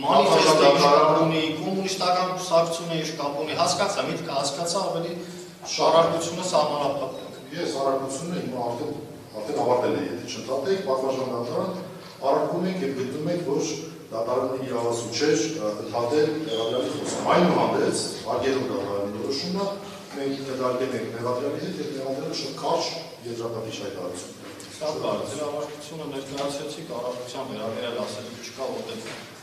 մանիֆեստը ունի, կոմունիստական կուսակցությունը իր կապ ունի, հասկացա, միտքը հասկացա, ավելի շարարկությունը սահմանափակվենք։ Ես արագությունը հիմա արդեն ավարտել է, եթե չընդհատեք, պատվարժան դատարան արագում ենք և գտնում ենք, որ դատարանը իրավասու չէր ընդհատել մեղադրյալի խոսքը։ Այնուհանդերձ, արգելում դատարանի որոշումը, մենք ներդարկել ենք մեղադրյալի հետ և մեղադրյալը շատ կարճ եզրափակիչ հայտարարություն։ Շատ բարդ, ձևավարությունը ներկայացրեցիք, առավոտյան վերաբերյալ ասելու չկա, որտեղ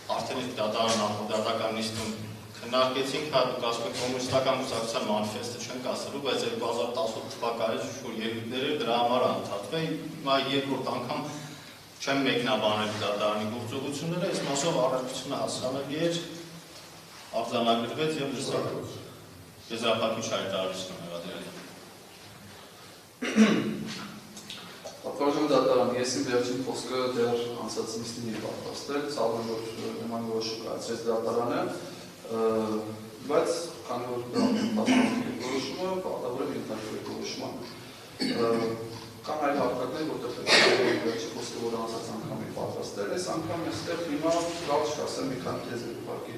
արդեն իսկ դատական նիստում քննարկեցինք, հա դուք ասում եք կոմունիստական կուսակցության մանիֆեստը չենք ասելու, բայց 2018 թվականից շուտ ելույթներ էր, դրա համար ընդհատվել, հիմա երկրորդ անգամ չեմ մեկնաբանել դատարանի գործողությունները, այս մասով առարկությունը հասանելի էր, արձանագրվեց և եզրափակիչ հայտարարություն մեղադրյալի։ Պատվարժան դատարան, ես իմ վերջին խոսքը դեռ անցած նիստին էի պատրաստել, ցավում որ նման որոշում կայացրեց դատարանը, բայց քանի որ պատասխանատու որոշումը պատահորը ենթարկվել է որոշման։ Կան այլ հատկակներ, որտեղ վերջի խոսքը որ անցած անգամ էի պատրաստել, այս անգամ այստեղ հիմա լավ չկասեմ մի քանի թեզեր ուղղակի։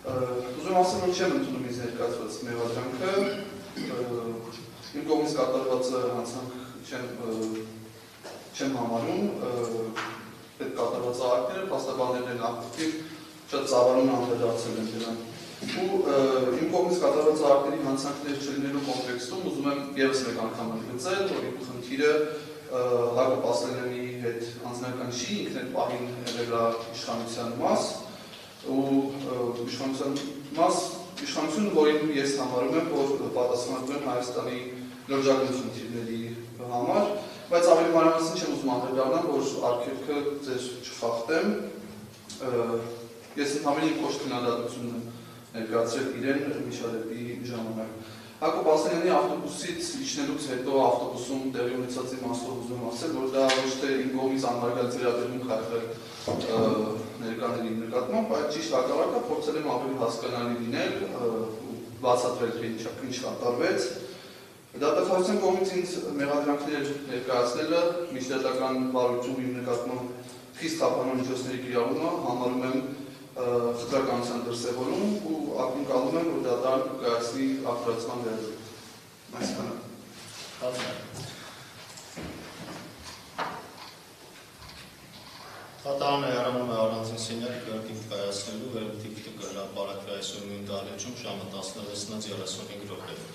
Ուզում ասեմ, որ չեմ ընդունում ինձ ներկայացված մեղադրանքը, իմ կողմից կատարվածը հանցանք չեմ համարում, այդ կատարված ակտները, փաստաբաններն են ակտիվ, շատ ծավալուն անդրադարձել են դրան։ Ու իմ կողմից կատարված ակտերի հանցանքներ չլինելու կոնտեքստում ուզում եմ ևս մեկ անգամ ընդգծել, որ իմ խնդիրը Հակոբ Ասլանյանի հետ անձնական չի, ինքն էլ պահին եղել է իշխանության մաս, ու իշխանություն, որին ես համարում եմ, որ պատասխանատու եմ Հայաստանի լրջագույն խնդիրների համար, բայց ավելի մանրամասն չեմ ուզում անդրադառնալ, որ արգելքը ձեր չխախտեմ, ես ընդհանրապես իմ կոշտ քննադատությունը ներկայացրել իրեն միջադեպի ժամանակ։ Հակոբ Ասլանյանի ավտոբուսից իջնելուց հետո ավտոբուսում տեղի ունեցած իմաստով ուզում ասել, որ դա ոչ թե իմ կողմից անհարգալից վերաբերմունք եղել ներկաների նկատմամբ, բայց ճիշտ հակառակը փորձել եմ ավելի հասկանալի լինել, բացատրել թե ինչ կատարվեց։ Դատախազության կողմից ինձ մեղադրանքներ ներկայացնելը միջդատական վարույթում իմ նկատմամբ խիստ խափանող միջոցների կիրառումը համարում եմ խտրականության դրսևորում ու ակնկալում եմ, որ դատարանը կկայացնի ակտիվացման վերաբերյալ։ Այսքանը։ Դատարանը հեռանում է առանձին սենյակ կարգին կայացնելու վերաբերյալ հրապարակվի այսօր նույն դահլիճում ժամը 16:35 րոպե։